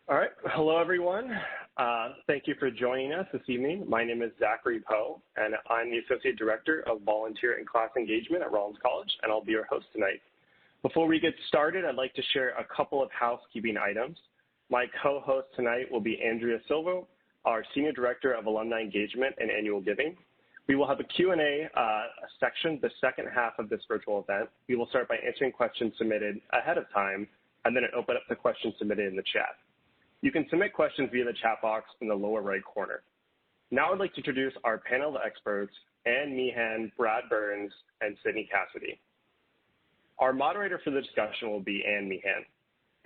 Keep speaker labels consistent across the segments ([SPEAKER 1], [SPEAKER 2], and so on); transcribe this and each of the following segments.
[SPEAKER 1] All right. Hello, everyone. Thank you for joining us this evening. My name is Zachary Poe, and I'm the Associate Director of Volunteer and Class Engagement at Rollins College, and I'll be your host tonight. Before we get started, I'd like to share a couple of housekeeping items. My co-host tonight will be Andrea Silvo, our Senior Director of Alumni Engagement and Annual Giving. We will have a Q&A section the second half of this virtual event. We will start by answering questions submitted ahead of time, and then open up the questions submitted in the chat. You can submit questions via the chat box in the lower right corner. Now I'd like to introduce our panel of experts, Anne Meehan, Brad Burns, and Sindy Cassidy. Our moderator for the discussion will be Anne Meehan.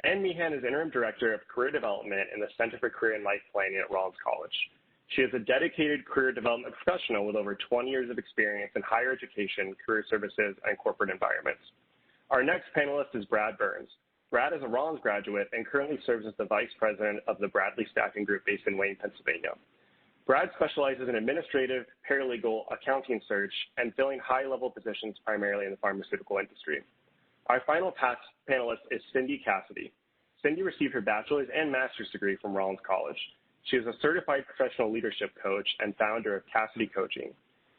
[SPEAKER 1] Anne Meehan is Interim Director of Career Development in the Center for Career and Life Planning at Rollins College. She is a dedicated career development professional with over 20 years of experience in higher education, career services, and corporate environments. Our next panelist is Brad Burns. Brad is a Rollins graduate and currently serves as the Vice President of the Bradley Staffing Group based in Wayne, Pennsylvania. Brad specializes in administrative, paralegal, accounting search, and filling high-level positions primarily in the pharmaceutical industry. Our final panelist is Sindy Cassidy. Sindy received her bachelor's and master's degree from Rollins College. She is a certified professional leadership coach and founder of Cassidy Coaching.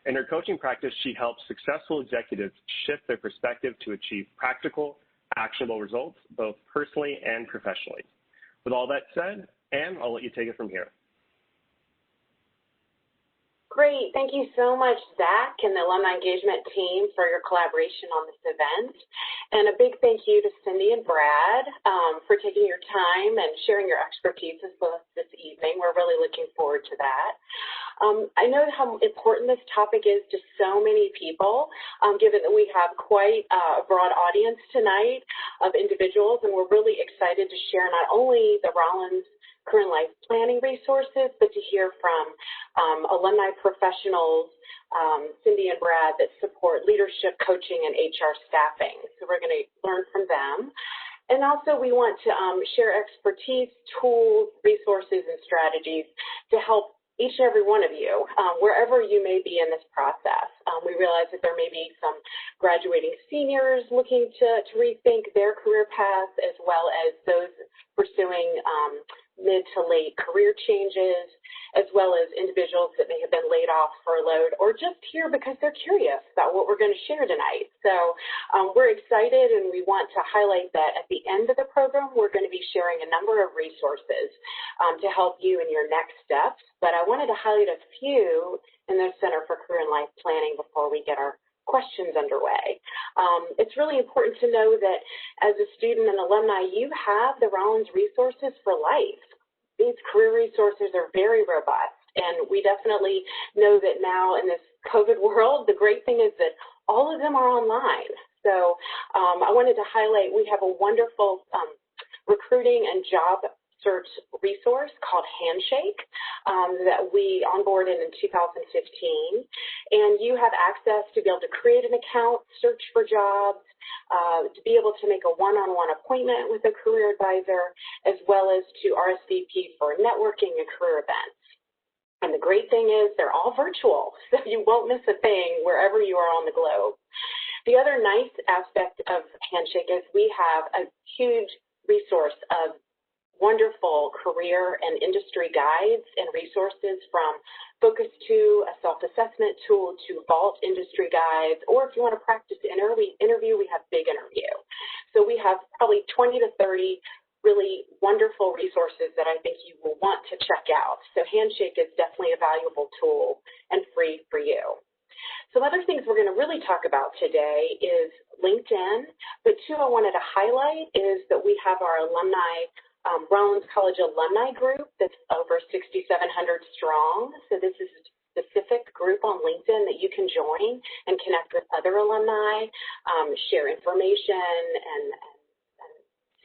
[SPEAKER 1] In her coaching practice, she helps successful executives shift their perspective to achieve practical, actionable results, both personally and professionally. With all that said, Anne, I'll let you take it from here.
[SPEAKER 2] Great. Thank you so much, Zach and the Alumni Engagement team for your collaboration on this event. And a big thank you to Sindy and Brad for taking your time and sharing your expertise with us this evening. We're really looking forward to that. I know how important this topic is to so many people, given that we have quite a broad audience tonight of individuals, and we're really excited to share not only the Rollins Career and Life Planning resources, but to hear from alumni professionals, Sindy and Brad, that support leadership, coaching, and HR staffing. So we're going to learn from them. And also we want to share expertise, tools, resources, and strategies to help each and every one of you, wherever you may be in this process. We realize that there may be some graduating seniors looking to rethink their career path, as well as those pursuing mid to late career changes, as well as individuals that may have been laid off, furloughed, or just here because they're curious about what we're going to share tonight. So we're excited, and we want to highlight that at the end of the program, we're going to be sharing a number of resources to help you in your next steps. But I wanted to highlight a few in the Center for Career and Life Planning before we get our questions underway. It's really important to know that as a student and alumni, you have the Rollins resources for life. These career resources are very robust, and we definitely know that now in this COVID world, the great thing is that all of them are online. So I wanted to highlight we have a wonderful recruiting and job search resource called Handshake that we onboarded in 2015. And you have access to be able to create an account, search for jobs, to be able to make a one-on-one appointment with a career advisor, as well as to RSVP for networking and career events. And the great thing is they're all virtual, so you won't miss a thing wherever you are on the globe. The other nice aspect of Handshake is we have a huge resource of wonderful career and industry guides and resources, from Focus 2, a self-assessment tool, to Vault industry guides, or if you want to practice interview, we have Big Interview. So we have probably 20 to 30 really wonderful resources that I think you will want to check out. So Handshake is definitely a valuable tool and free for you. Some other things we're going to really talk about today is LinkedIn, but two I wanted to highlight is that we have our alumni Rollins College alumni group that's over 6,700 strong. So this is a specific group on LinkedIn that you can join and connect with other alumni, share information, and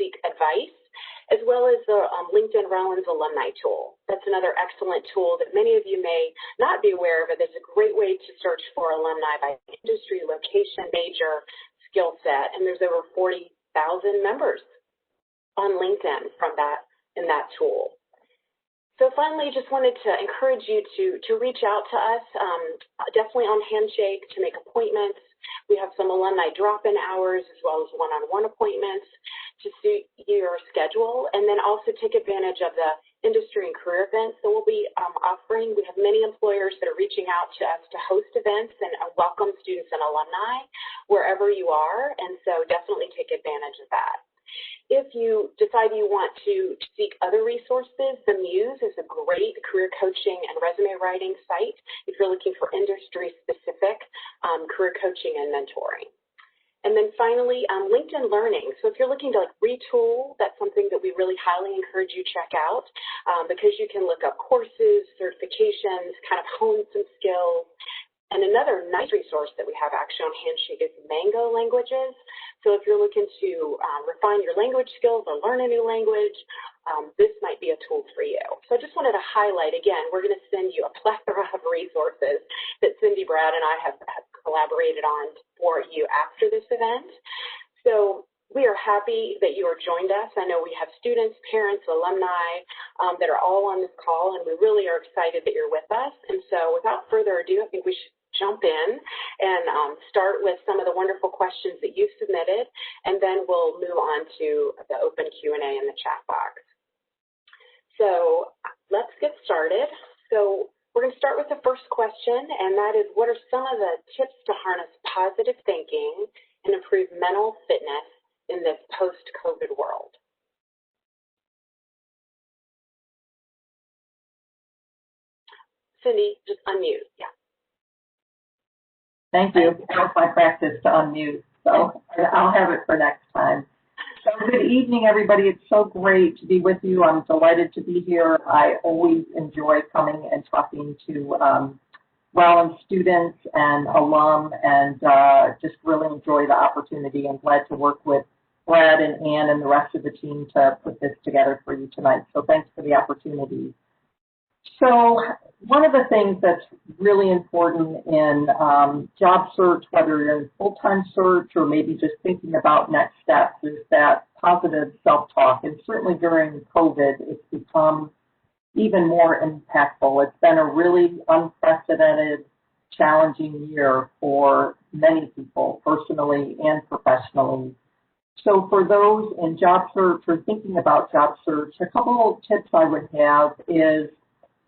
[SPEAKER 2] seek advice, as well as the LinkedIn Rollins alumni tool. That's another excellent tool that many of you may not be aware of, but it's a great way to search for alumni by industry, location, major, skill set, and there's over 40,000 members on LinkedIn from in that tool. So finally, just wanted to encourage you to reach out to us, definitely on Handshake, to make appointments. We have some alumni drop-in hours as well as one-on-one appointments. to suit your schedule, and then also take advantage of the industry and career events that we'll be offering. We have many employers that are reaching out to us to host events and welcome students and alumni wherever you are, and so definitely take advantage of that. If you decide you want to seek other resources, the Muse is a great career coaching and resume writing site if you're looking for industry-specific career coaching and mentoring. And then finally, LinkedIn Learning. So if you're looking to retool, that's something that we really highly encourage you check out because you can look up courses, certifications, kind of hone some skills. And another nice resource that we have actually on Handshake is Mango Languages. So if you're looking to refine your language skills or learn a new language, this might be a tool for you. So I just wanted to highlight, again, we're going to send you a plethora of resources that Sindy, Brad, and I have collaborated on for you after this event. So we are happy that you are joined us. I know we have students, parents, alumni that are all on this call, and we really are excited that you're with us. And so without further ado, I think we should jump in and start with some of the wonderful questions that you've submitted, and then we'll move on to the open Q&A in the chat box. So let's get started. So we're going to start with the first question, and that is, what are some of the tips to harness positive thinking and improve mental fitness in this post-COVID world? Sindy, just unmute. Yeah.
[SPEAKER 3] Thank you. That was my practice to unmute, so I'll have it for next time. So good evening, everybody. It's so great to be with you. I'm delighted to be here. I always enjoy coming and talking to Rollins students and alum, and just really enjoy the opportunity. I'm glad to work with Brad and Anne and the rest of the team to put this together for you tonight. So thanks for the opportunity. So one of the things that's really important in job search, whether you're in full-time search or maybe just thinking about next steps, is that positive self-talk. And certainly during COVID, it's become even more impactful. It's been a really unprecedented, challenging year for many people, personally and professionally. So for those in job search or thinking about job search, a couple of tips I would have is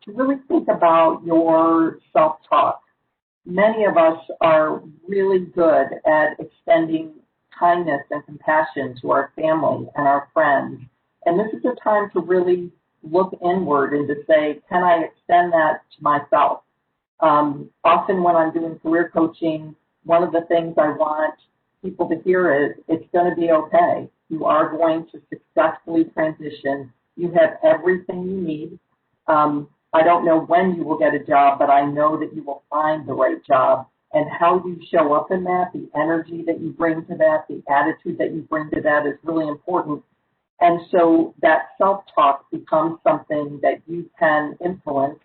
[SPEAKER 3] to really think about your self-talk. Many of us are really good at extending kindness and compassion to our family and our friends. And this is a time to really look inward and to say, can I extend that to myself? Often when I'm doing career coaching, one of the things I want people to hear is, it's going to be okay. You are going to successfully transition. You have everything you need. I don't know when you will get a job, but I know that you will find the right job. And how you show up in that, the energy that you bring to that, the attitude that you bring to that is really important. And so that self-talk becomes something that you can influence.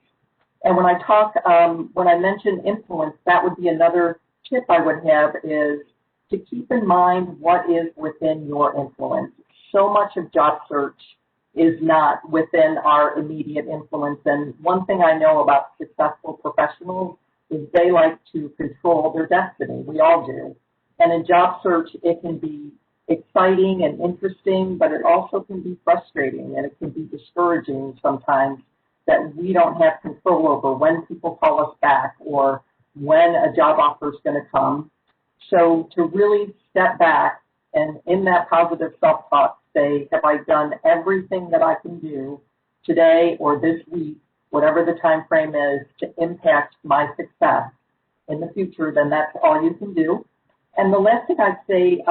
[SPEAKER 3] And when I mention influence, that would be another tip I would have, is to keep in mind what is within your influence. So much of job search is not within our immediate influence. And one thing I know about successful professionals is they like to control their destiny. We all do. And in job search, it can be exciting and interesting, but it also can be frustrating, and it can be discouraging sometimes that we don't have control over when people call us back or when a job offer is going to come. So to really step back and in that positive self-talk say, have I done everything that I can do today or this week, whatever the time frame is, to impact my success in the future, then that's all you can do. And the last thing I'd say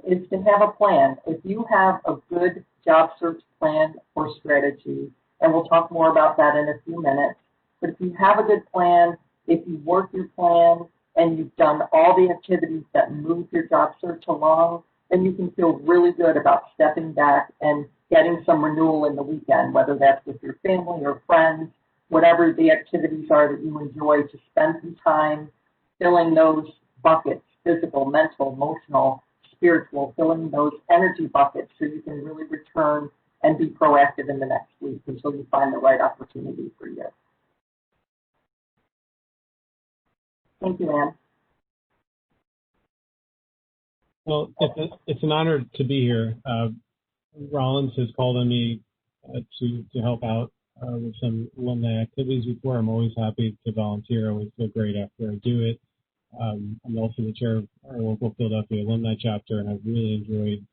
[SPEAKER 3] is to have a plan. If you have a good job search plan or strategy, and we'll talk more about that in a few minutes, but if you have a good plan, if you work your plan, and you've done all the activities that move your job search along, then you can feel really good about stepping back and getting some renewal in the weekend, whether that's with your family or friends, whatever the activities are that you enjoy, to spend some time filling those buckets, physical, mental, emotional, spiritual, filling those energy buckets so you can really return and be proactive in the next week until you find the right opportunity for you. Thank you, Anne.
[SPEAKER 4] Well, it's an honor to be here. Rollins has called on me to help out with some alumni activities before. I'm always happy to volunteer. I always feel great after I do it. I'm also the chair of our local Philadelphia alumni chapter, and I've really enjoyed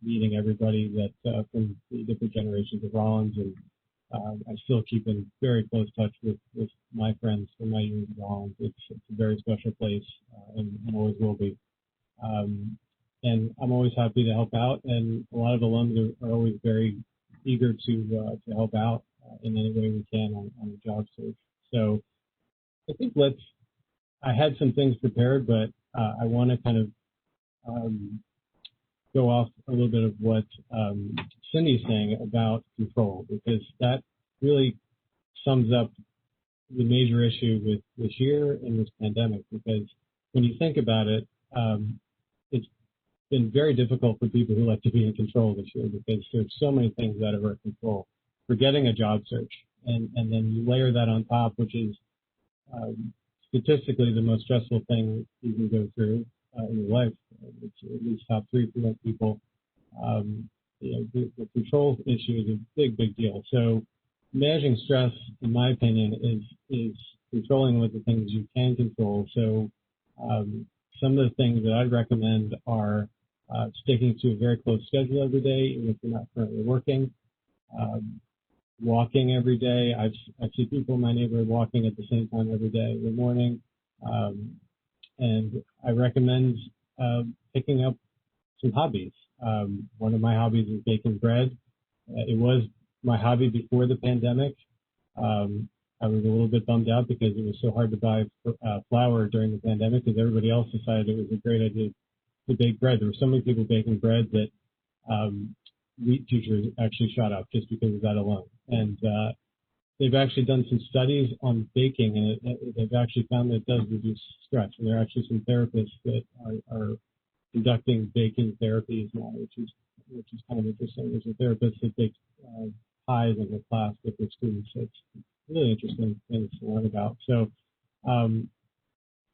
[SPEAKER 4] meeting everybody that from the different generations of Rollins, and I still keep in very close touch with my friends from my years at Rollins. It's a very special place, and always will be. And I'm always happy to help out, and a lot of alums are always very eager to help out in any way we can on a job search. So I think I had some things prepared, but I want to kind of go off a little bit of what Cindy's saying about control, because that really sums up the major issue with this year and this pandemic. Because when you think about it, it's been very difficult for people who like to be in control this year, because there's so many things out of our control. Forgetting a job search, and then you layer that on top, which is statistically the most stressful thing you can go through in your life. It's at least top 3% of people. The control issue is a big deal. So managing stress, in my opinion, is controlling what the things you can control. So some of the things that I'd recommend are sticking to a very close schedule every day, even if you're not currently working. Walking every day. I see people in my neighborhood walking at the same time every day in the morning. And I recommend picking up some hobbies. One of my hobbies is baking bread. It was my hobby before the pandemic. I was a little bit bummed out because it was so hard to buy flour during the pandemic, because everybody else decided it was a great idea to bake bread. There were so many people baking bread that wheat futures actually shot up just because of that alone. And they've actually done some studies on baking, and they've actually found that it does reduce stress. And there are actually some therapists that are conducting baking therapies now, which is kind of interesting. There's a therapist that bakes pies in her class with her students. So it's really interesting things to learn about. So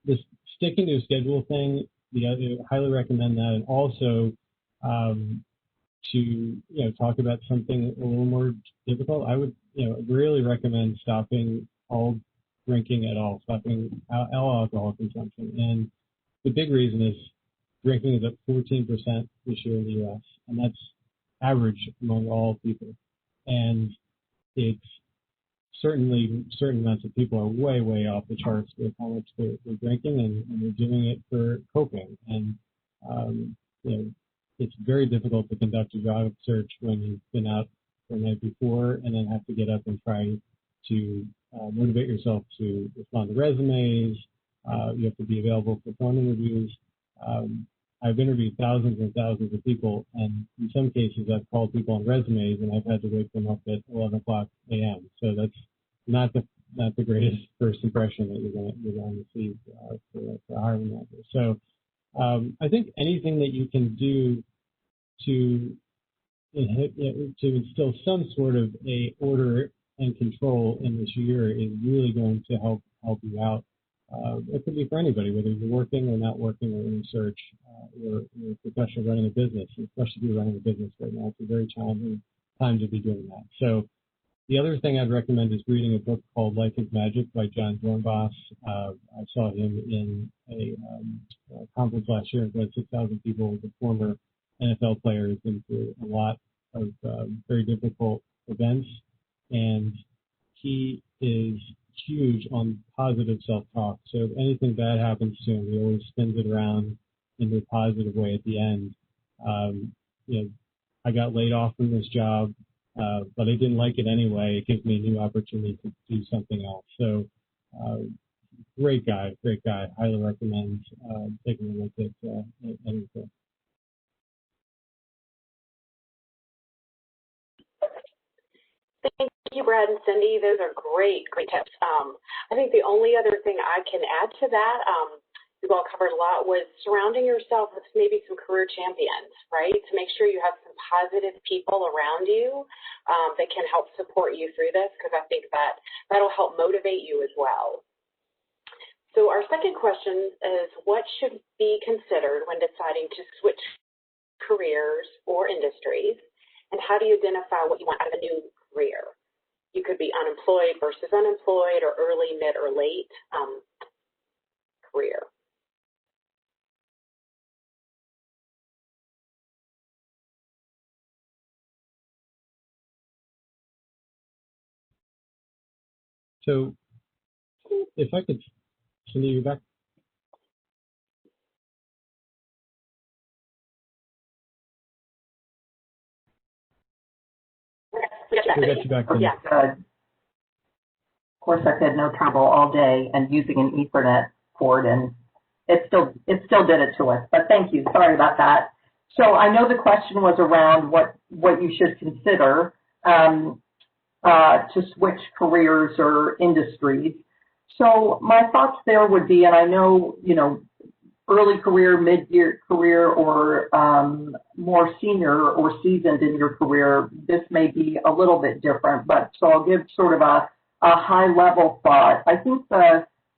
[SPEAKER 4] this sticking to a schedule thing, I highly recommend that. And also to talk about something a little more difficult, I would really recommend stopping all drinking at all, stopping all alcohol consumption. And the big reason is drinking is up 14% this year in the U.S., and that's average among all people. And it's certainly certain amounts of people are way off the charts with how much they're drinking, and they're doing it for coping. And it's very difficult to conduct a job search when you've been out the night before and then have to get up and try to motivate yourself to respond to resumes. You have to be available for phone interviews. I've interviewed thousands and thousands of people, and in some cases I've called people on resumes and I've had to wake them up at 11 o'clock a.m. So that's not the greatest first impression that you're going to see for hiring manager. So I think anything that you can do to instill some sort of a order and control in this year is really going to help you out. It could be for anybody, whether you're working or not working or in research or a professional running a business, especially if you're running a business right now. It's a very challenging time to be doing that. So the other thing I'd recommend is reading a book called Life is Magic by John Dornbos. I saw him in a conference last year in front of 6,000 people with a former NFL player who's been through a lot of very difficult events, and he is huge on positive self-talk. So if anything bad happens to him, he always spins it around in a positive way at the end. I got laid off from this job, but I didn't like it anyway. It gives me a new opportunity to do something else. So great guy. Highly recommend taking a look at anything.
[SPEAKER 2] Thank you, Brad and Cindy. Those are great tips. I think the only other thing I can add to that, we've all covered a lot, was surrounding yourself with maybe some career champions, right? To make sure you have some positive people around you that can help support you through this, because I think that'll help motivate you as well. So our second question is, what should be considered when deciding to switch careers or industries? And how do you identify what you want out of a new career? You could be unemployed versus unemployed, or early, mid, or late career.
[SPEAKER 4] So if I could send you back.
[SPEAKER 3] We got you back. Yeah, good. Of course, I've had no trouble all day and using an Ethernet cord, and it still did it to us. But thank you. Sorry about that. So I know the question was around what you should consider to switch careers or industries. So my thoughts there would be, and I know, early career, mid-year career, or more senior or seasoned in your career, this may be a little bit different, but so I'll give sort of a high-level thought. I think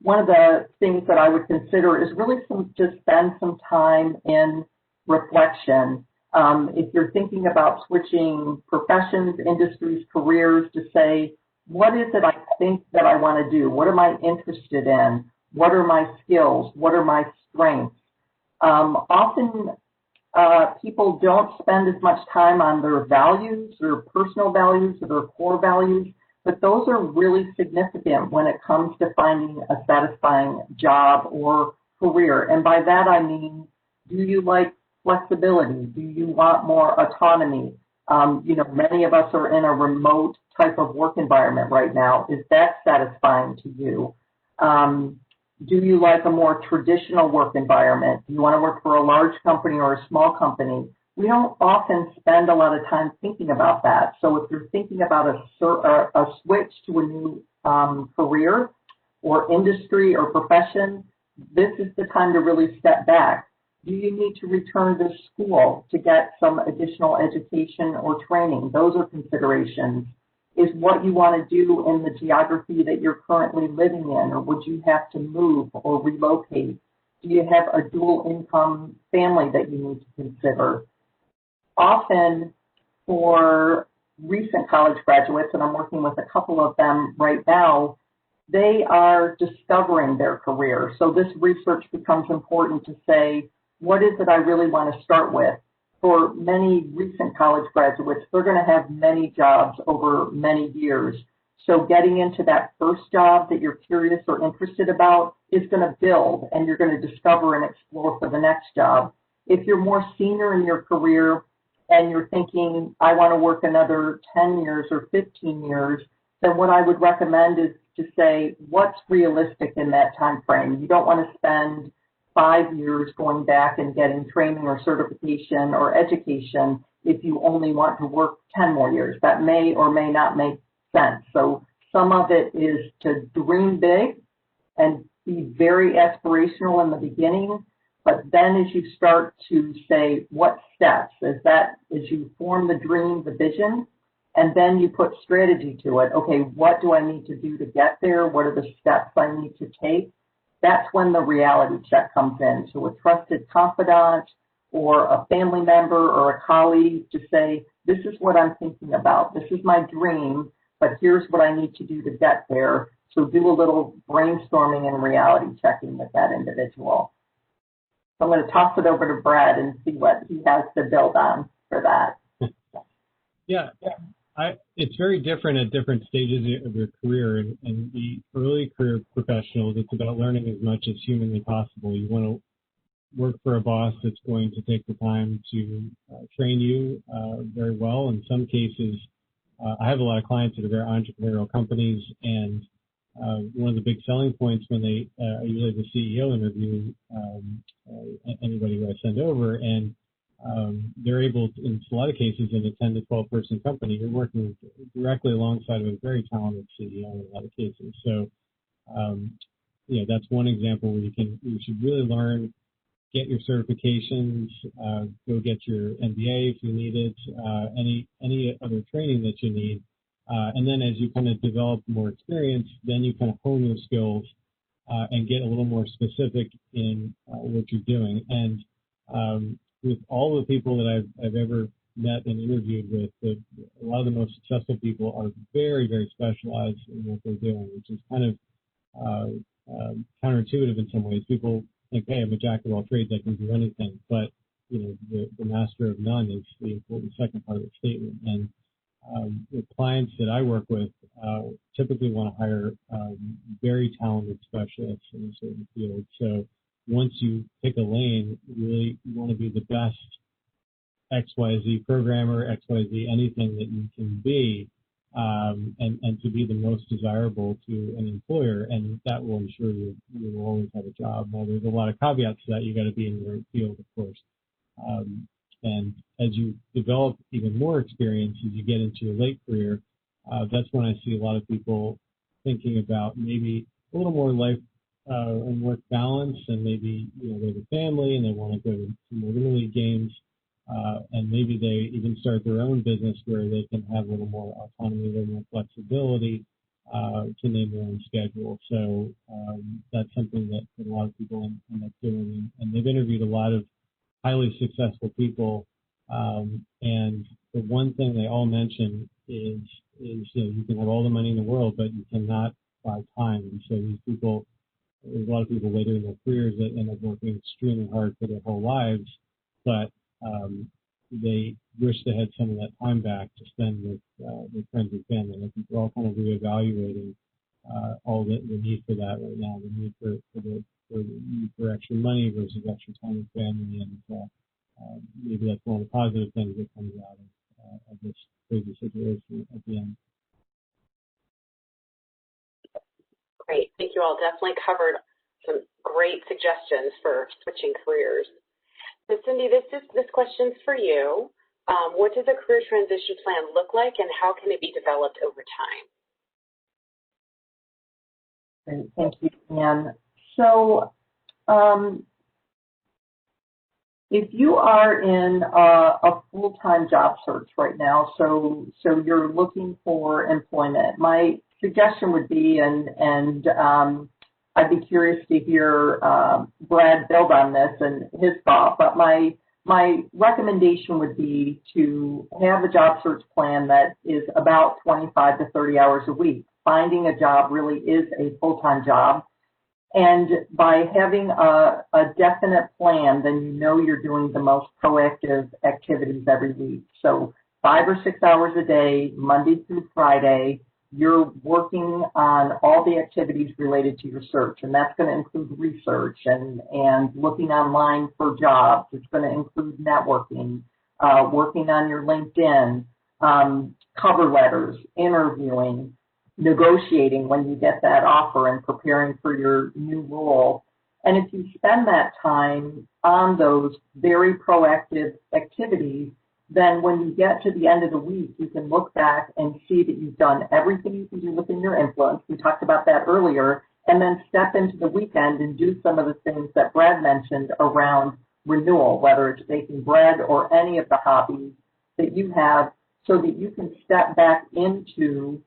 [SPEAKER 3] one of the things that I would consider is really to spend some time in reflection. If you're thinking about switching professions, industries, careers, to say, what is it I think that I want to do? What am I interested in? What are my skills? What are my strengths? Often people don't spend as much time on their values, their personal values, or their core values, but those are really significant when it comes to finding a satisfying job or career. And by that I mean, do you like flexibility? Do you want more autonomy? Many of us are in a remote type of work environment right now. Is that satisfying to you? Do you like a more traditional work environment? Do you want to work for a large company or a small company? We don't often spend a lot of time thinking about that. So if you're thinking about a switch to a new career or industry or profession, this is the time to really step back. Do you need to return to school to get some additional education or training? Those are considerations. Is what you want to do in the geography that you're currently living in, or would you have to move or relocate? Do you have a dual income family that you need to consider? Often for recent college graduates, and I'm working with a couple of them right now, they are discovering their career. So this research becomes important to say, what is it I really want to start with? For many recent college graduates, they're going to have many jobs over many years. So getting into that first job that you're curious or interested about is going to build, and you're going to discover and explore for the next job. If you're more senior in your career and you're thinking, I want to work another 10 years or 15 years, then what I would recommend is to say, what's realistic in that time frame? You don't want to spend 5 years going back and getting training or certification or education if you only want to work 10 more years. That may or may not make sense. So some of it is to dream big and be very aspirational in the beginning, but then as you start to say what steps, as you form the dream, the vision, and then you put strategy to it. Okay, what do I need to do to get there? What are the steps I need to take? That's when the reality check comes in. So a trusted confidant or a family member or a colleague to say, this is what I'm thinking about. This is my dream, but here's what I need to do to get there. So do a little brainstorming and reality checking with that individual. So I'm going to toss it over to Brad and see what he has to build on for that.
[SPEAKER 4] Yeah. It's very different at different stages of your career. And the early career professionals, it's about learning as much as humanly possible. You want to work for a boss that's going to take the time to train you very well. In some cases, I have a lot of clients that are very entrepreneurial companies, and one of the big selling points when they usually the CEO interview anybody who I send over, and they're able to, in a lot of cases, in a 10 to 12 person company, you're working directly alongside of a very talented CEO in a lot of cases. So, that's one example where you should really learn, get your certifications, go get your MBA if you need it, any other training that you need. And then as you kind of develop more experience, then you kind of hone your skills and get a little more specific in what you're doing. And with all the people that I've ever met and interviewed with, a lot of the most successful people are very, very specialized in what they're doing, which is kind of counterintuitive in some ways. People think, hey, I'm a jack of all trades, I can do anything. But, the master of none is the important second part of the statement. And the clients that I work with typically want to hire very talented specialists in a certain field. So once you pick a lane, you want to be the best XYZ programmer, XYZ anything that you can be, and to be the most desirable to an employer, and that will ensure you will always have a job. Now, there's a lot of caveats to that. You got to be in the right field, of course. And as you develop even more experience, as you get into your late career, that's when I see a lot of people thinking about maybe a little more life and work balance, and maybe they have a family and they want to go to more little league games, and maybe they even start their own business where they can have a little more autonomy, a little more flexibility to name their own schedule. So that's something that a lot of people end up doing, and they've interviewed a lot of highly successful people, and the one thing they all mention is you can have all the money in the world, but you cannot buy time. And so these people, there's a lot of people later in their careers that end up working extremely hard for their whole lives, but they wish they had some of that time back to spend with friends and family. I think we're all kind of reevaluating all the need for that right now, the need for need for extra money versus extra time with family, and maybe that's one of the positive things that comes out of this crazy situation at the end.
[SPEAKER 2] Great. Thank you all. Definitely covered some great suggestions for switching careers. So Sindy, this question's for you. What does a career transition plan look like, and how can it be developed over time?
[SPEAKER 3] Great. Thank you, Anne. So if you are in a full-time job search right now, so you're looking for employment, my suggestion would be, and I'd be curious to hear Brad build on this and his thought, but my recommendation would be to have a job search plan that is about 25 to 30 hours a week. Finding a job really is a full-time job. And by having a definite plan, then you're doing the most proactive activities every week. So 5 or 6 hours a day, Monday through Friday, you're working on all the activities related to your search. And that's going to include research and looking online for jobs. It's going to include networking, working on your LinkedIn, cover letters, interviewing, negotiating when you get that offer, and preparing for your new role. And if you spend that time on those very proactive activities, then when you get to the end of the week, you can look back and see that you've done everything you can do within your influence. We talked about that earlier, and then step into the weekend and do some of the things that Brad mentioned around renewal, whether it's baking bread or any of the hobbies that you have, so that you can step back into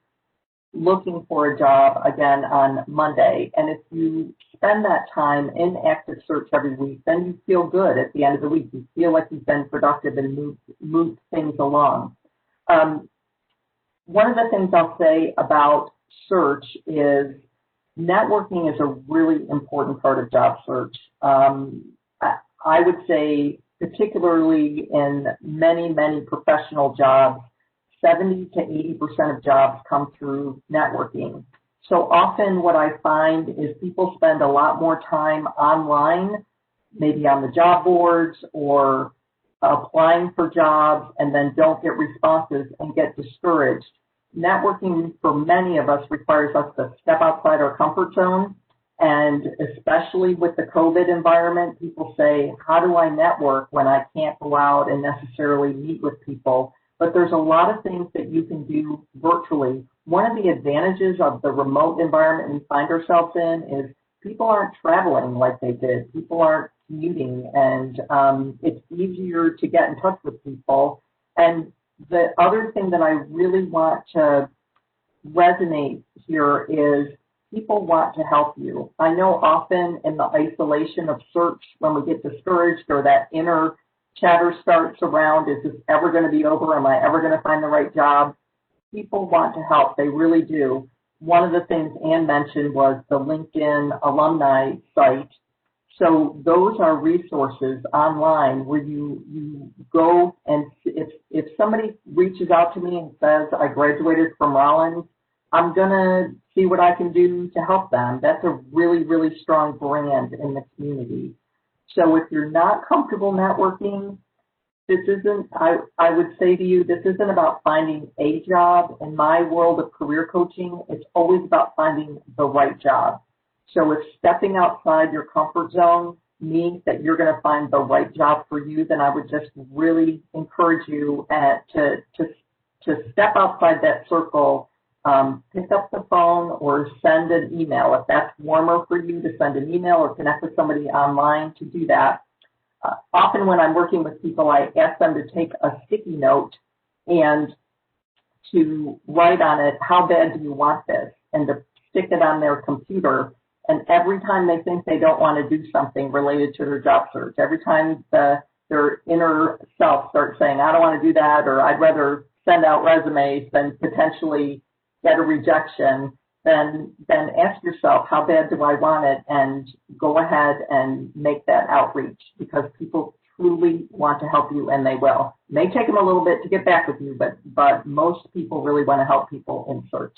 [SPEAKER 3] looking for a job again on Monday. And if you spend that time in active search every week, then you feel good at the end of the week. You feel like you've been productive and moved things along. One of the things I'll say about search is networking is a really important part of job search. I would say particularly in many, many professional jobs, 70 to 80% of jobs come through networking. So often what I find is people spend a lot more time online, maybe on the job boards or applying for jobs, and then don't get responses and get discouraged. Networking for many of us requires us to step outside our comfort zone, and especially with the COVID environment, people say, how do I network when I can't go out and necessarily meet with people? But there's a lot of things that you can do virtually. One of the advantages of the remote environment we find ourselves in is people aren't traveling like they did. People aren't commuting, and it's easier to get in touch with people. And the other thing that I really want to resonate here is people want to help you. I know often in the isolation of search, when we get discouraged or that inner chatter starts around, is this ever going to be over? Am I ever going to find the right job? People want to help. They really do. One of the things Anne mentioned was the LinkedIn alumni site. So those are resources online where you go, and if somebody reaches out to me and says, I graduated from Rollins, I'm going to see what I can do to help them. That's a really, really strong brand in the community. So if you're not comfortable networking, this isn't, I would say to you, this isn't about finding a job. In my world of career coaching, it's always about finding the right job. So if stepping outside your comfort zone means that you're going to find the right job for you, then I would just really encourage you to step outside that circle, pick up the phone or send an email. If that's warmer for you, to send an email or connect with somebody online, to do that. Often when I'm working with people, I ask them to take a sticky note and to write on it, how bad do you want this? And to stick it on their computer. And every time they think they don't want to do something related to their job search, every time their inner self starts saying, I don't want to do that, or I'd rather send out resumes than potentially get a rejection, then ask yourself, how bad do I want it? And go ahead and make that outreach, because people truly want to help you, and they will. It may take them a little bit to get back with you, but most people really want to help people in search.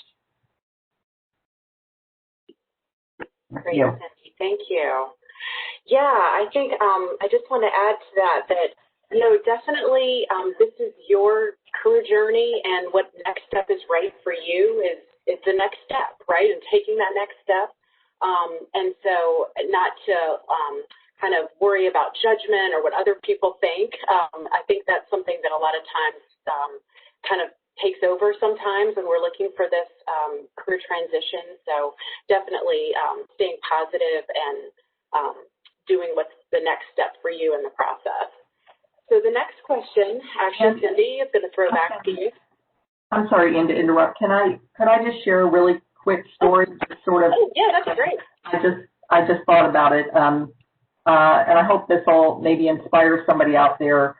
[SPEAKER 2] Great, Cindy. Thank you. Yeah, I think I just want to add to that definitely this is your career journey, and what next step is right for you is the next step, right? And taking that next step. And so not to kind of worry about judgment or what other people think. I think that's something that a lot of times kind of takes over sometimes when we're looking for this career transition. So definitely staying positive and doing what's the next step for you in the process. So the next question, actually, Cindy, is going to throw back to you.
[SPEAKER 3] I'm sorry, Anne, to interrupt. Can I just share a really quick story? Sort of.
[SPEAKER 2] Oh, yeah, that's great.
[SPEAKER 3] I just thought about it, and I hope this will maybe inspire somebody out there.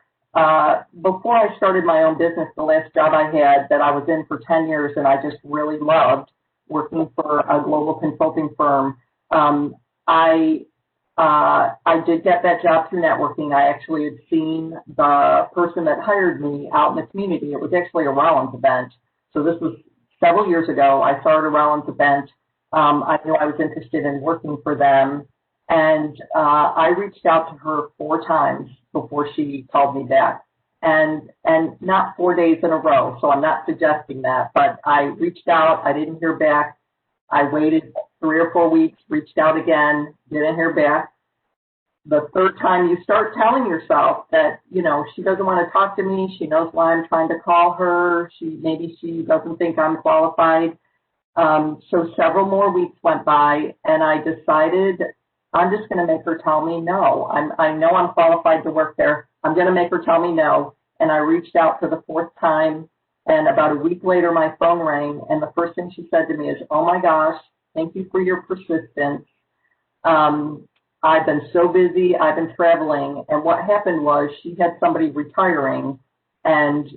[SPEAKER 3] Before I started my own business, the last job I had that I was in for 10 years and I just really loved, working for a global consulting firm, I did get that job through networking. I actually had seen the person that hired me out in the community. It was actually a Rollins event. So this was several years ago. I saw at a Rollins event. I knew I was interested in working for them. And I reached out to her 4 times before she called me back. And not 4 days in a row, so I'm not suggesting that. But I reached out. I didn't hear back. I waited 3 or 4 weeks, reached out again, didn't hear back. The third time, you start telling yourself that, she doesn't want to talk to me. She knows why I'm trying to call her. Maybe she doesn't think I'm qualified. So several more weeks went by, and I decided I'm just going to make her tell me no. I know I'm qualified to work there. I'm going to make her tell me no. And I reached out for the 4th time, and about a week later, my phone rang, and the first thing she said to me is, oh my gosh, thank you for your persistence. I've been so busy. I've been traveling. And what happened was she had somebody retiring, and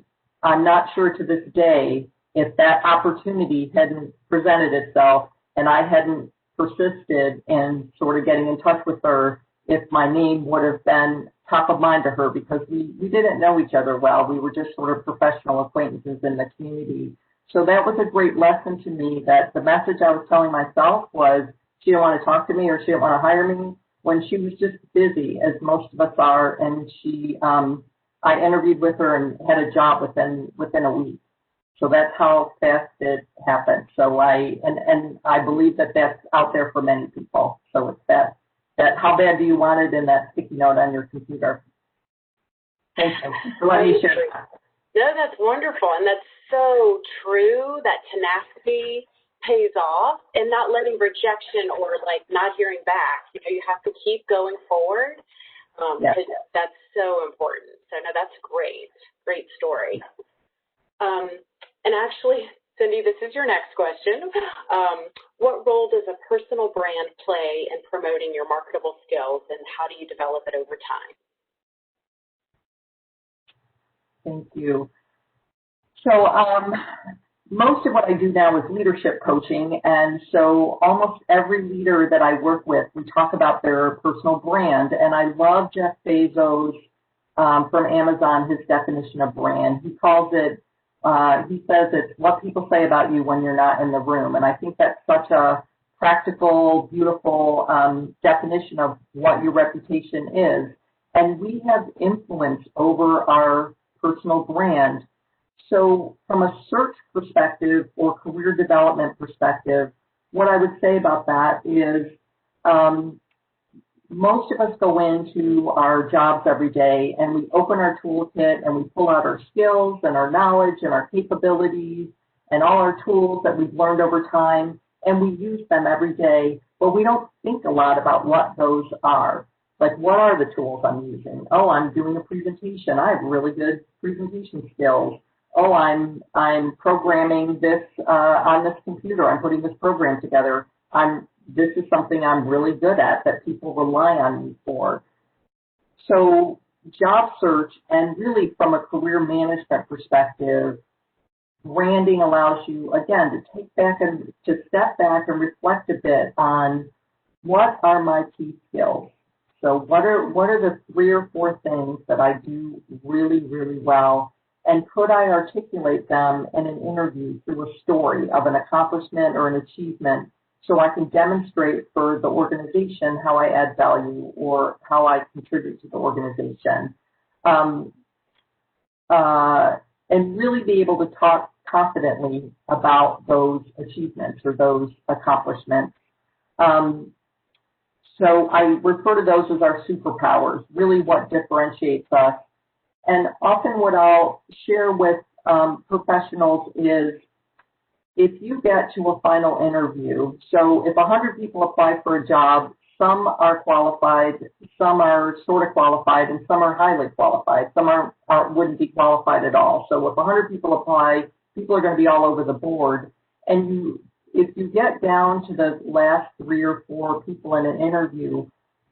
[SPEAKER 3] I'm not sure to this day if that opportunity hadn't presented itself and I hadn't persisted in sort of getting in touch with her, if my name would have been top of mind to her, because we didn't know each other well. We were just sort of professional acquaintances in the community. So that was a great lesson to me, that the message I was telling myself was she didn't want to talk to me or she didn't want to hire me, when she was just busy, as most of us are. And I interviewed with her and had a job within a week. So that's how fast it happened. So I believe that that's out there for many people. So it's that how bad do you want it, in that sticky note on your computer. Thank you for letting me share that.
[SPEAKER 2] No, that's wonderful, and that's so true. That tenacity pays off, and not letting rejection or not hearing back. You have to keep going forward. Because that's so important. So no, that's great story. And actually, Cindy, this is your next question. What role does a personal brand play in promoting your marketable skills, and how do you develop it over time?
[SPEAKER 3] Thank you. So most of what I do now is leadership coaching, and so almost every leader that I work with, we talk about their personal brand, and I love Jeff Bezos from Amazon, his definition of brand. He calls it, he says it's what people say about you when you're not in the room, and I think that's such a practical, beautiful definition of what your reputation is. And we have influence over our personal brand. So from a search perspective or career development perspective, what I would say about that is most of us go into our jobs every day and we open our toolkit and we pull out our skills and our knowledge and our capabilities and all our tools that we've learned over time, and we use them every day, but we don't think a lot about what those are. Like, what are the tools I'm using? Oh, I'm doing a presentation. I have really good presentation skills. Oh, I'm programming this on this computer. I'm putting this program together. This is something I'm really good at that people rely on me for. So job search, and really from a career management perspective, branding allows you, again, to take back and to step back and reflect a bit on what are my key skills. So what are the 3 or 4 things that I do really, really well, and could I articulate them in an interview through a story of an accomplishment or an achievement so I can demonstrate for the organization how I add value or how I contribute to the organization. And really be able to talk confidently about those achievements or those accomplishments. So I refer to those as our superpowers, really what differentiates us. And often what I'll share with professionals is if you get to a final interview, so if 100 people apply for a job, some are qualified, some are sort of qualified, and some are highly qualified. Some wouldn't be qualified at all. So if 100 people apply, people are going to be all over the board. And if you get down to the last 3 or 4 people in an interview,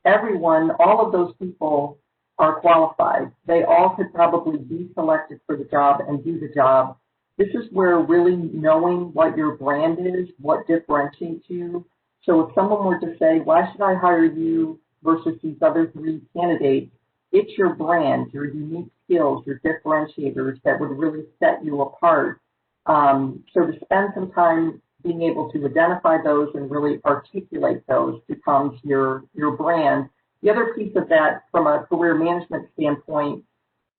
[SPEAKER 3] all of those people are qualified. They all could probably be selected for the job and do the job. This is where really knowing what your brand is, what differentiates you. So if someone were to say, why should I hire you versus these other 3 candidates, it's your brand, your unique skills, your differentiators that would really set you apart. So to spend some time being able to identify those and really articulate those becomes your brand. The other piece of that from a career management standpoint,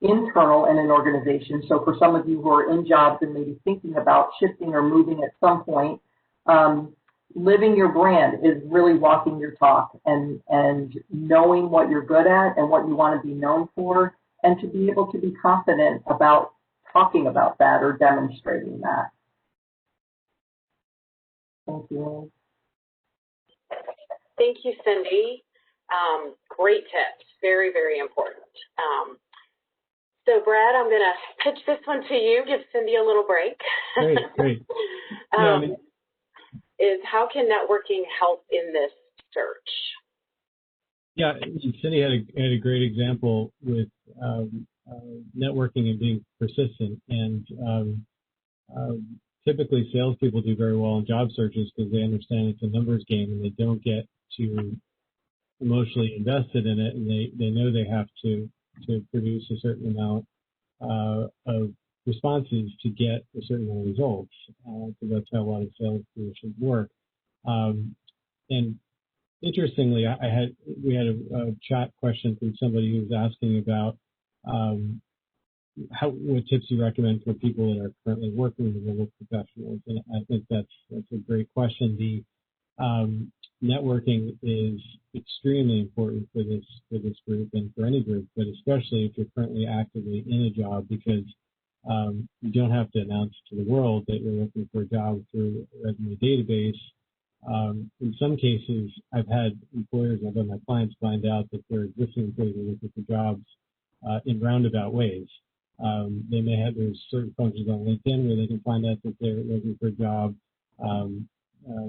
[SPEAKER 3] internal in an organization, so for some of you who are in jobs and maybe thinking about shifting or moving at some point, living your brand is really walking your talk and knowing what you're good at and what you want to be known for, and to be able to be confident about talking about that or demonstrating that. Thank you.
[SPEAKER 2] Thank you, Sindy. Great tips. Very, very important. So, Brad, I'm going to pitch this one to you. Give Sindy a little break.
[SPEAKER 4] Great.
[SPEAKER 2] Is how can networking help in this search?
[SPEAKER 4] Yeah, Sindy had a great example with networking and being persistent. And typically salespeople do very well in job searches because they understand it's a numbers game and they don't get too emotionally invested in it, and they know they have to produce a certain amount of responses to get a certain amount of results. So that's how a lot of sales positions work. And interestingly, we had a chat question from somebody who was asking about what tips you recommend for people that are currently working with professionals, and I think that's a great question. The networking is extremely important for this group and for any group, but especially if you're currently actively in a job, because you don't have to announce to the world that you're looking for a job through a resume database. In some cases, I've had employers, I've had my clients find out that their existing employees are looking for jobs in roundabout ways. There's certain functions on LinkedIn where they can find out that they're looking for a job.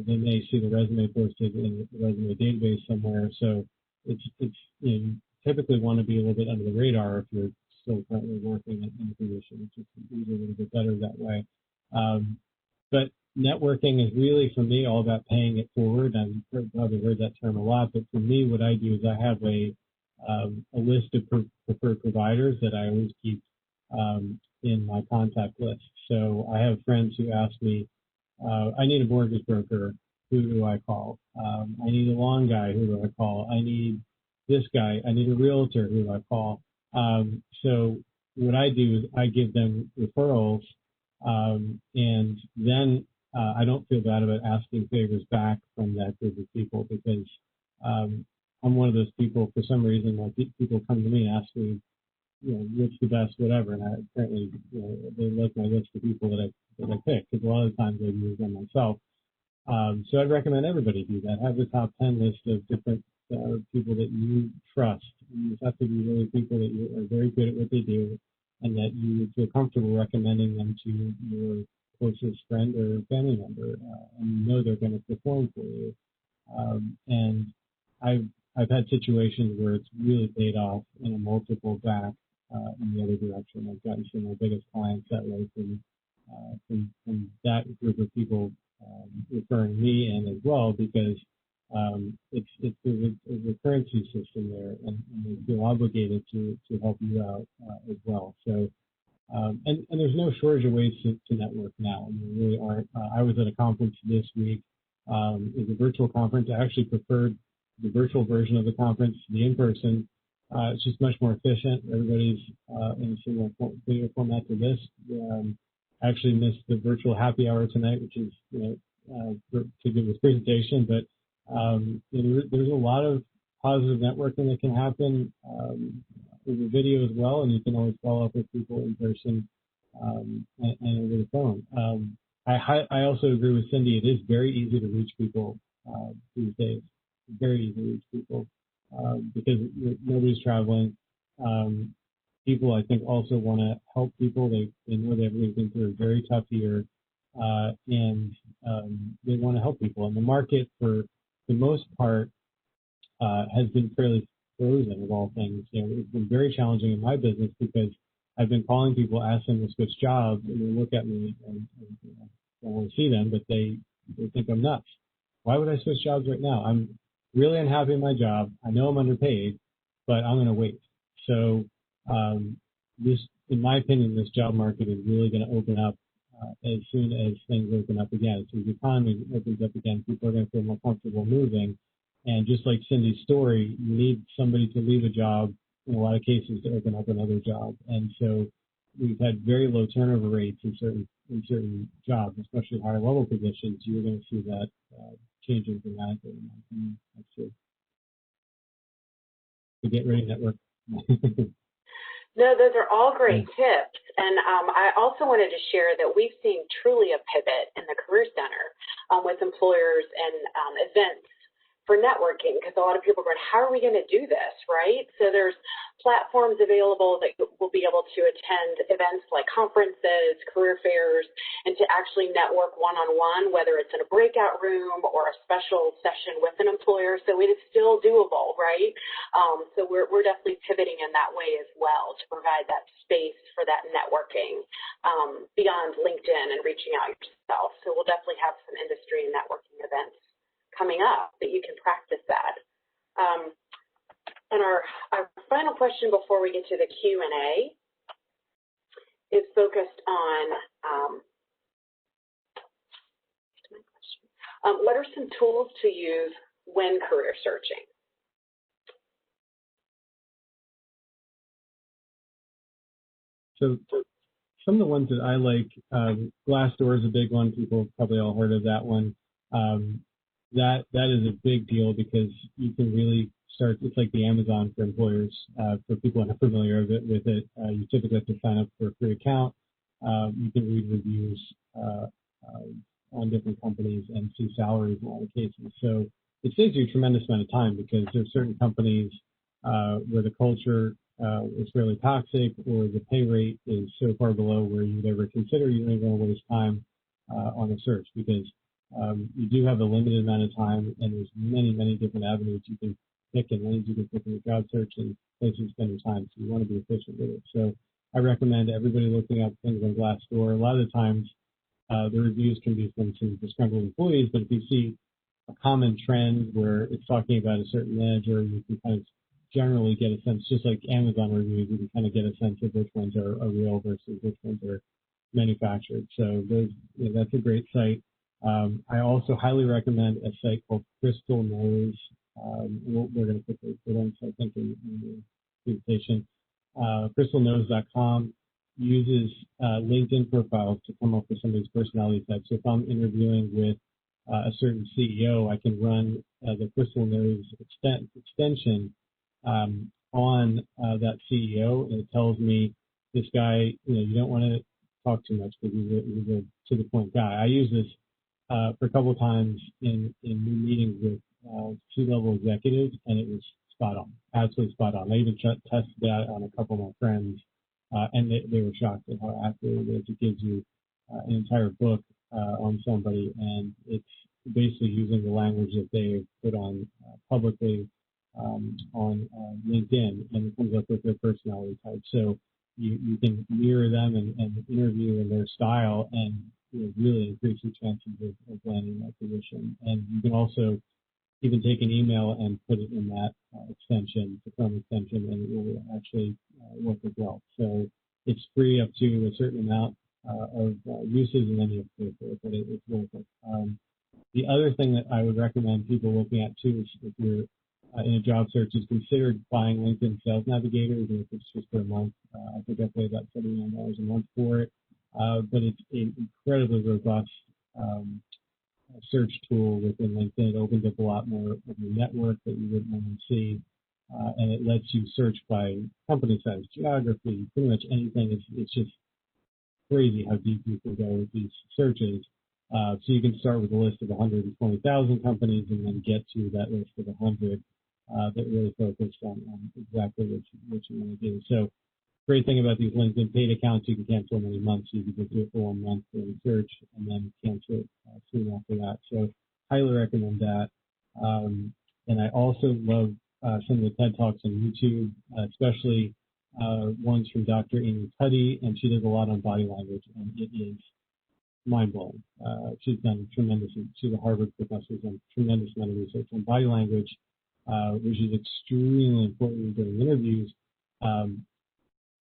[SPEAKER 4] They may see the resume posted in the resume database somewhere. So you typically want to be a little bit under the radar if you're still currently working in a position. It's just usually a little bit better that way. But networking is really, for me, all about paying it forward. I've probably heard that term a lot, but for me, what I do is I have a list of preferred providers that I always keep in my contact list. So I have friends who ask me, I need a mortgage broker, who do I call? I need a lawn guy, who do I call? I need this guy, I need a realtor, who do I call? So what I do is I give them referrals, and then I don't feel bad about asking favors back from that group of people, because I'm one of those people, for some reason, like people come to me and ask me, what's the best, whatever, and I apparently, they like my list of people that I pick, because a lot of the times I use them myself. So I'd recommend everybody do that. Have the top 10 list of different people that you trust. You just have to be really people that are very good at what they do, and that you feel comfortable recommending them to your closest friend or family member, and you know they're going to perform for you. And I've had situations where it's really paid off in a multiple back in the other direction. I've gotten some of my biggest clients that way from that group of people referring me in as well, because it's a currency system there, and they feel obligated to help you out as well. So, and there's no shortage of ways to network now. I mean, there really aren't. I was at a conference this week. It was a virtual conference. I actually preferred the virtual version of the conference to the in-person. It's just much more efficient. Everybody's in a similar video format to this. I actually missed the virtual happy hour tonight, which is to give this presentation, but there's a lot of positive networking that can happen over video as well, and you can always follow up with people in person and over the phone. I also agree with Sindy. It is very easy to reach people these days. Very easy to reach people because nobody's traveling. People, I think, also want to help people. They know they've been through a very tough year, and they want to help people. And the market, for the most part, has been fairly frozen of all things. It's been very challenging in my business because I've been calling people, asking them to switch jobs, and they look at me and I don't want to see them, but they think I'm nuts. Why would I switch jobs right now? I'm really unhappy in my job. I know I'm underpaid, but I'm going to wait. So this, in my opinion, this job market is really going to open up as soon as things open up again. So the economy opens up again, people are going to feel more comfortable moving. And just like Sindy's story, you need somebody to leave a job in a lot of cases to open up another job. And so we've had very low turnover rates in certain jobs, especially higher level positions. You're going to see that changing dramatically. That's true. So get ready, network.
[SPEAKER 2] No, those are all great tips. And I also wanted to share that we've seen truly a pivot in the Career Center with employers and events for networking, because a lot of people are going, how are we going to do this, right? So there's platforms available that will be able to attend events like conferences, career fairs, and to actually network one-on-one, whether it's in a breakout room or a special session with an employer. So it is still doable, right? So we're definitely pivoting in that way as well to provide that space for that networking beyond LinkedIn and reaching out yourself. So we'll definitely have some industry and networking events coming up that you can practice that. And our final question before we get to the Q&A is focused on what are some tools to use when career searching?
[SPEAKER 4] So some of the ones that I like, Glassdoor is a big one. People have probably all heard of that one. That is a big deal because you can really start. It's like the Amazon for employers. For people who are familiar with it, you typically have to sign up for a free account. You can read reviews on different companies and see salaries in a lot of cases. So it saves you a tremendous amount of time because there are certain companies where the culture is fairly toxic or the pay rate is so far below where you'd ever consider you don't even want to waste time on a search because you do have a limited amount of time, and there's many, many different avenues you can pick and lanes you can pick in your job search and places to spend your time. So you want to be efficient with it. So I recommend everybody looking up things on Glassdoor. A lot of the times, the reviews can be from some disgruntled employees, but if you see a common trend where it's talking about a certain manager, you can kind of generally get a sense, just like Amazon reviews, you can kind of get a sense of which ones are real versus which ones are manufactured. So that's a great site. I also highly recommend a site called Crystal Nose. We're going to put the links, I think, in the presentation. CrystalNose.com uses LinkedIn profiles to come up with somebody's personality type. So if I'm interviewing with a certain CEO, I can run the Crystal Nose extension on that CEO, and it tells me this guy, you don't want to talk too much because he's a to-the-point guy. I use this for a couple of times in new meetings with C-level executives, and it was spot on, absolutely spot on. I even tested that on a couple of my friends, and they were shocked at how accurate it is. It gives you an entire book on somebody, and it's basically using the language that they put on publicly on LinkedIn, and it comes up with their personality type. So you can mirror them and interview in their style, and really increase your chances of landing that position. And you can also even take an email and put it in that extension, the Chrome extension, and it will actually work as well. So it's free up to a certain amount of uses, and then you have to pay for it, but it's worth it. The other thing that I would recommend people looking at too is if you're in a job search is consider buying LinkedIn Sales Navigator, even if it's just for a month. I think I pay about $79 a month for it, but it's an incredibly robust search tool within LinkedIn. It opens up a lot more of your network that you wouldn't normally see, and it lets you search by company size, geography, pretty much anything. It's just crazy how deep you can go with these searches. So you can start with a list of 120,000 companies and then get to that list of 100 that really focus on exactly what you want to do. So great thing about these LinkedIn paid accounts, you can cancel them any month. So you can just do it for 1 month for research and then cancel it soon after that. So highly recommend that. And I also love some of the TED Talks on YouTube, especially ones from Dr. Amy Cuddy, and she does a lot on body language, and it is mind-blowing. She's done tremendous, she's a Harvard professor, has done tremendous amount of research on body language, which is extremely important during interviews,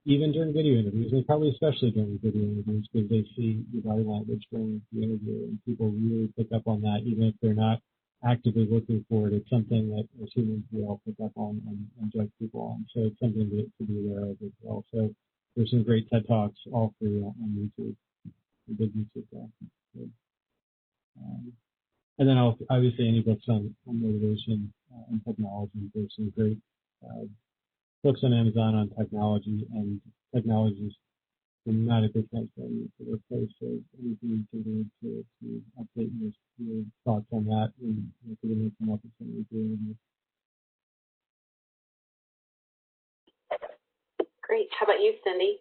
[SPEAKER 4] even during video interviews, and probably especially during video interviews, because they see your body language during the interview, and people really pick up on that, even if they're not actively looking for it. It's something that as humans we all pick up on and judge people on, so it's something to be aware of as well. So there's some great TED Talks all free on YouTube. Big YouTube there. And then obviously any books on motivation and technology. There's some great books on Amazon on technology, and technology is dramatically transforming the workplace. So anything you can do to update your thoughts on that, and you can make some up with something you're doing.
[SPEAKER 2] Great. How about you, Sindy?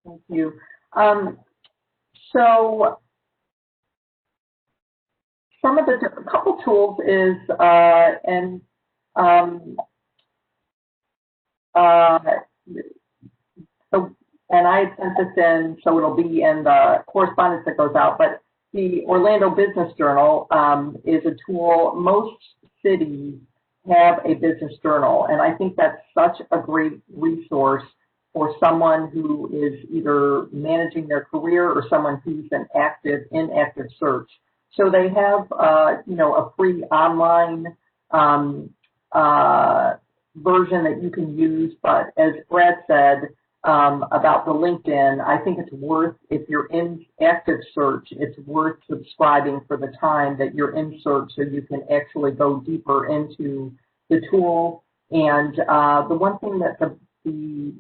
[SPEAKER 3] Thank you. So some of the couple tools is and I sent this in, so it'll be in the correspondence that goes out. But the Orlando Business Journal is a tool. Most cities have a business journal, and I think that's such a great resource for someone who is either managing their career or someone who's in active search. So they have, a free online version that you can use. But as Brad said about the LinkedIn, I think it's worth, if you're in active search, it's worth subscribing for the time that you're in search, so you can actually go deeper into the tool. And the one thing that the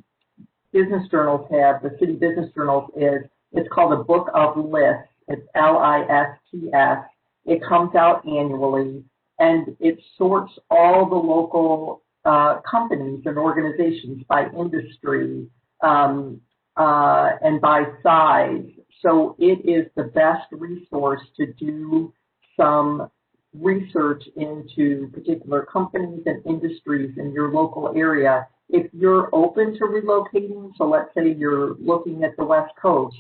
[SPEAKER 3] business journals have, the city business journals, is it's called a book of lists. It's LISTS. It comes out annually, and it sorts all the local companies and organizations by industry and by size. So it is the best resource to do some research into particular companies and industries in your local area. If you're open to relocating, so let's say you're looking at the West Coast,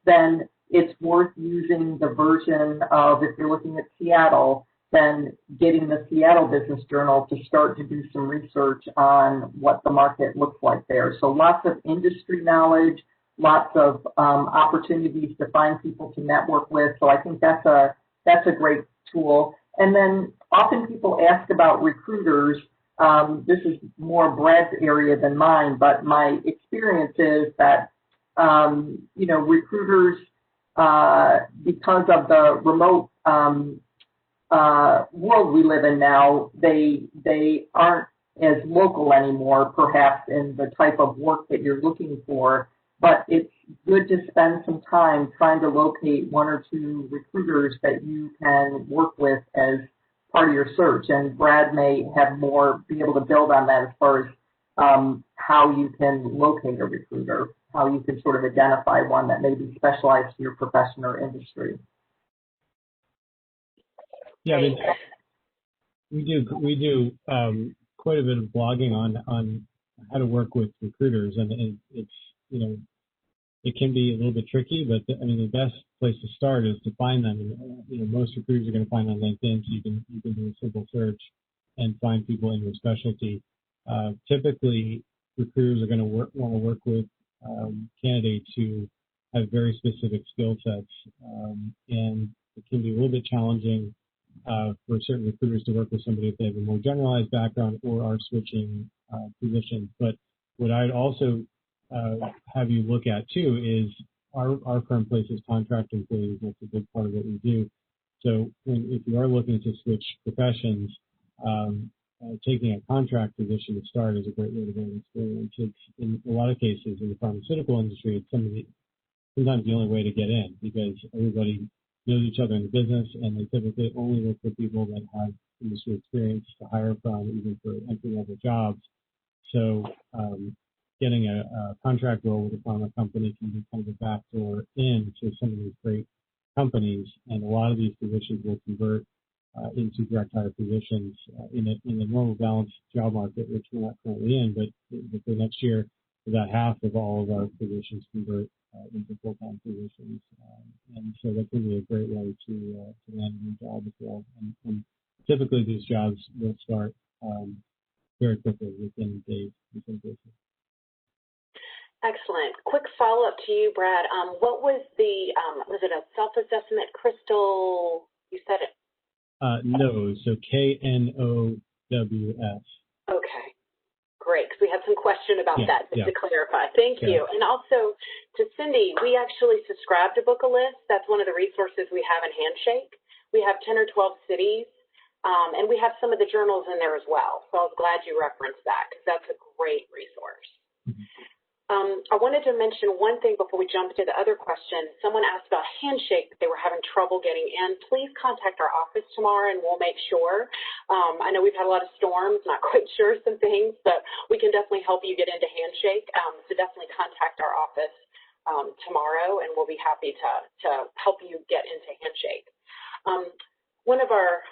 [SPEAKER 3] then it's worth using the version of, if you're looking at Seattle, then getting the Seattle Business Journal to start to do some research on what the market looks like there. So lots of industry knowledge, lots of opportunities to find people to network with. So I think that's a great tool. And then often people ask about recruiters. This is more Brad's area than mine, but my experience is that, recruiters, because of the remote world we live in now, they aren't as local anymore, perhaps, in the type of work that you're looking for. But it's good to spend some time trying to locate one or two recruiters that you can work with as part of your search. And Brad may be able to build on that as far as how you can locate a recruiter, how you can sort of identify one that may be specialized to your profession or industry.
[SPEAKER 4] Yeah, I mean, we do quite a bit of blogging on how to work with recruiters, and it's it can be a little bit tricky, but the best place to start is to find them. And, most recruiters are going to find on LinkedIn, so you can do a simple search and find people in your specialty. Typically, recruiters are going to want to work with candidates who have very specific skill sets, and it can be a little bit challenging for certain recruiters to work with somebody if they have a more generalized background or are switching positions. But what I'd also have you look at too is our firm places contract employees. That's a big part of what we do. So if you are looking to switch professions, taking a contract position to start is a great way to gain experience. It's in a lot of cases in the pharmaceutical industry, it's sometimes the only way to get in, because everybody knows each other in the business, and they typically only look for people that have industry experience to hire from, even for entry-level jobs. So getting a contract role with a pharma company can be kind of a backdoor into some of these great companies, and a lot of these positions will convert into direct hire positions in a normal balanced job market, which we're not currently in, but for next year, about half of all of our positions convert into full-time positions, and so that can be a great way to land a new job as well. And typically, these jobs will start very quickly, within days in some cases.
[SPEAKER 2] Excellent. Quick follow-up to you, Brad. What was was it a self-assessment crystal? You said it.
[SPEAKER 4] No, so KNOWS.
[SPEAKER 2] Okay, great, because we had some question about that, just to clarify. Thank you. And also, to Sindy, we actually subscribe to Book-A-List. That's one of the resources we have in Handshake. We have 10 or 12 cities, and we have some of the journals in there as well. So I was glad you referenced that, because that's a great resource. I wanted to mention one thing before we jump to the other question. Someone asked about Handshake, that they were having trouble getting in. Please contact our office tomorrow, and we'll make sure. I know we've had a lot of storms, not quite sure some things, but we can definitely help you get into Handshake. So definitely contact our office tomorrow, and we'll be happy to help you get into Handshake. One of our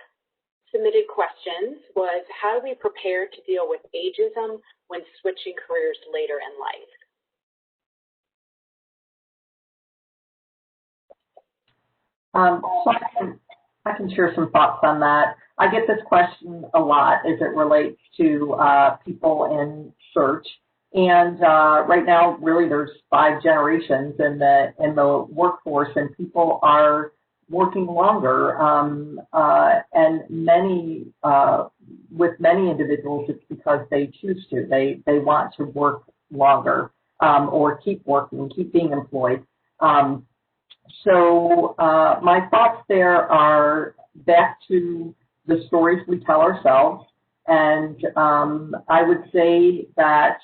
[SPEAKER 2] submitted questions was, how do we prepare to deal with ageism when switching careers later in life?
[SPEAKER 3] So I can share some thoughts on that. I get this question a lot as it relates to people in search. And right now, really, there's 5 generations in the workforce, and people are working longer. And with many individuals, it's because they choose to. They want to work longer or keep working, keep being employed. So my thoughts there are back to the stories we tell ourselves, and I would say that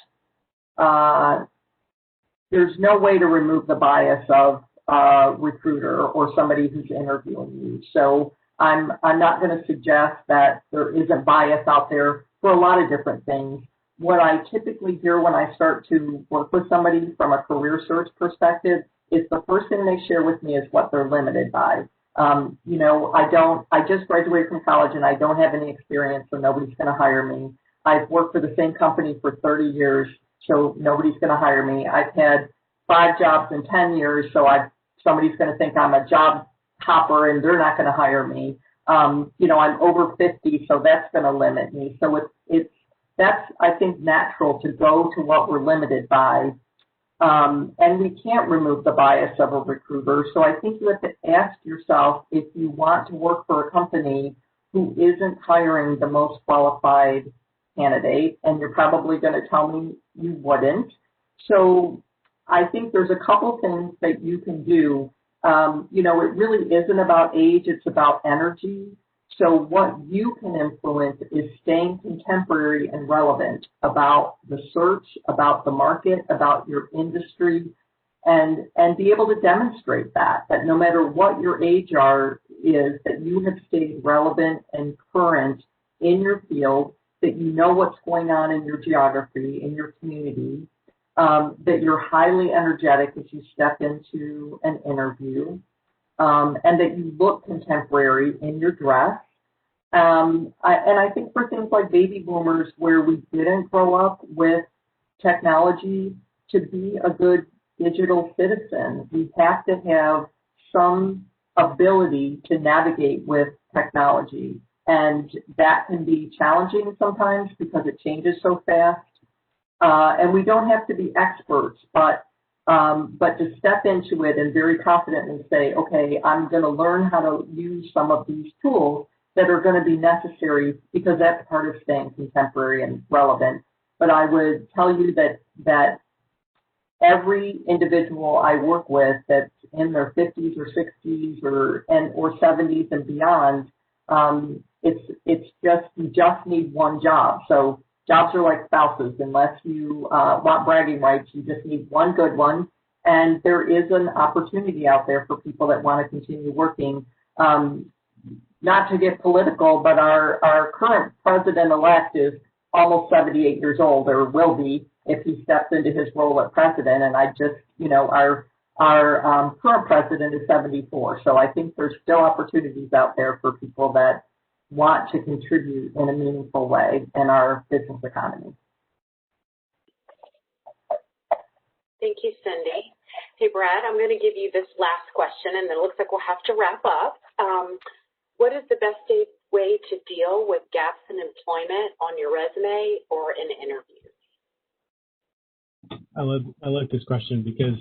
[SPEAKER 3] there's no way to remove the bias of a recruiter or somebody who's interviewing you. So I'm not going to suggest that there isn't bias out there for a lot of different things. What I typically hear when I start to work with somebody from a career search perspective is the first thing they share with me is what they're limited by. I just graduated from college and I don't have any experience, so nobody's going to hire me. I've worked for the same company for 30 years, so nobody's going to hire me. I've had 5 jobs in 10 years, so somebody's going to think I'm a job hopper and they're not going to hire me. I'm over 50, so that's going to limit me. So that's, I think, natural to go to what we're limited by. And we can't remove the bias of a recruiter. So I think you have to ask yourself if you want to work for a company who isn't hiring the most qualified candidate, and you're probably going to tell me you wouldn't. So I think there's a couple things that you can do. It really isn't about age, it's about energy. So what you can influence is staying contemporary and relevant about the search, about the market, about your industry, and be able to demonstrate that no matter what your age is, that you have stayed relevant and current in your field, that you know what's going on in your geography, in your community, that you're highly energetic as you step into an interview, and that you look contemporary in your dress. And I think for things like baby boomers, where we didn't grow up with technology, to be a good digital citizen, we have to have some ability to navigate with technology. And that can be challenging sometimes because it changes so fast. And we don't have to be experts, but to step into it and very confidently say, okay, I'm going to learn how to use some of these tools that are going to be necessary, because that's part of staying contemporary and relevant. But I would tell you that every individual I work with that's in their 50s or 60s or 70s and beyond, it's just, you just need one job. So jobs are like spouses. Unless you want bragging rights, you just need one good one. And there is an opportunity out there for people that want to continue working. Not to get political, but our current president-elect is almost 78 years old, or will be if he steps into his role as president. And our current president is 74. So I think there's still opportunities out there for people that want to contribute in a meaningful way in our business economy.
[SPEAKER 2] Thank you, Sindy. Hey, Brad, I'm going to give you this last question, and then it looks like we'll have to wrap up. What is the best way to deal with gaps in employment on your resume or in interviews?
[SPEAKER 4] I like this question because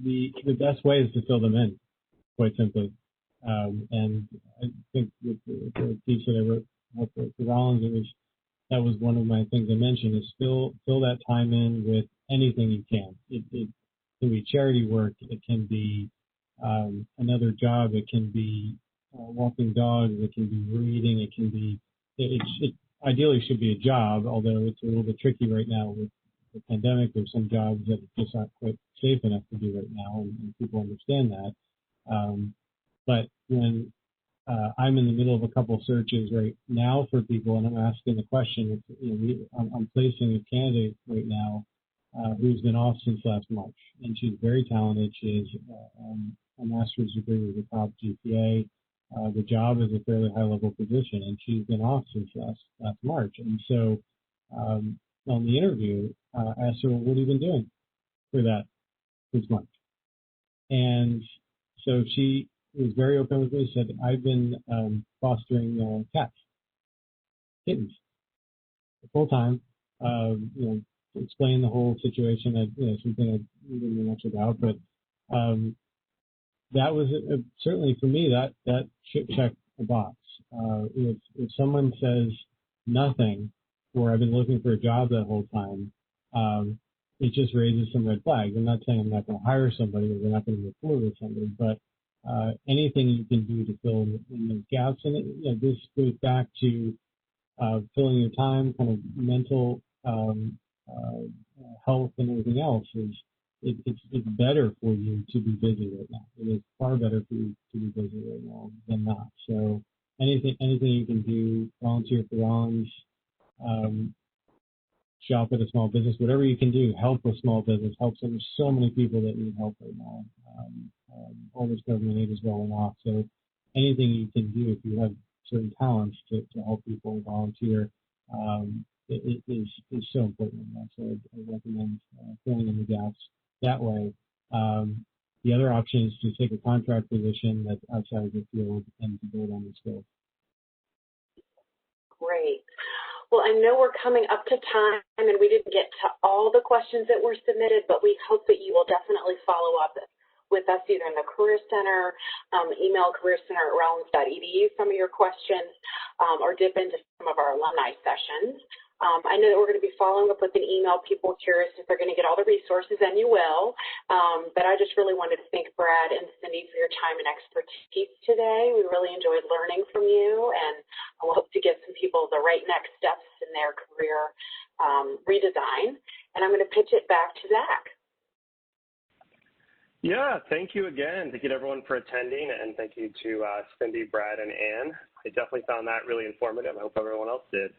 [SPEAKER 4] the best way is to fill them in, quite simply. And I think with the piece that I wrote with the Rollins, that was one of my things I mentioned, is fill that time in with anything you can. It can be charity work, it can be another job, it can be walking dogs, it can be reading, it can be, it ideally should be a job, although it's a little bit tricky right now with the pandemic. There's some jobs that just aren't quite safe enough to do right now, and people understand that. But when I'm in the middle of a couple searches right now for people, and I'm asking the question, I'm placing a candidate right now who's been off since last March, and she's very talented. She has a master's degree with a top GPA. The job is a fairly high-level position, and she's been off since last March. And so on the interview, I asked her, well, what have you been doing for that this month? And so she was very open with me, said, I've been fostering cats, kittens, full time. Explain the whole situation, that something I didn't know much about, but that was certainly for me that should check the box. If someone says nothing, or I've been looking for a job that whole time, it just raises some red flags. I'm not saying I'm not going to hire somebody or we're not going to move forward with somebody, but anything you can do to fill in those gaps. And this goes back to filling your time, kind of mental health and everything else. It's better for you to be busy right now. It is far better for you to be busy right now than not. So anything you can do, volunteer for Rollins. shop at a small business, whatever you can do, help a small business, help some. There's so many people that need help right now. All this government aid is rolling off. So anything you can do if you have certain talents to help people volunteer it is so important. So I recommend filling in the gaps that way. The other option is to take a contract position that's outside of the field and to build on the skills.
[SPEAKER 2] Great. Well, I know we're coming up to time, and we didn't get to all the questions that were submitted, but we hope that you will definitely follow up with us either in the Career Center, email careercenter@rollins.edu some of your questions, or dip into some of our alumni sessions. I know that we're going to be following up with an email. People are curious if they're going to get all the resources, and you will. But I just really wanted to thank Brad and Sindy for your time and expertise today. We really enjoyed learning from you, and I hope to give some people the right next steps in their career redesign. And I'm going to pitch it back to Zach.
[SPEAKER 1] Yeah, thank you again. Thank you to everyone for attending, and thank you to Sindy, Brad, and Anne. I definitely found that really informative. I hope everyone else did.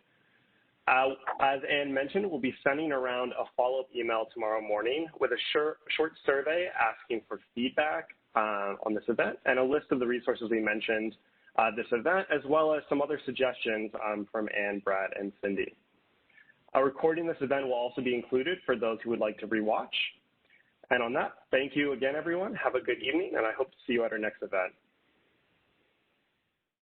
[SPEAKER 1] As Anne mentioned, we'll be sending around a follow-up email tomorrow morning with a short survey asking for feedback on this event and a list of the resources we mentioned this event, as well as some other suggestions from Anne, Brad, and Sindy. A recording of this event will also be included for those who would like to rewatch. And on that, thank you again, everyone. Have a good evening, and I hope to see you at our next event.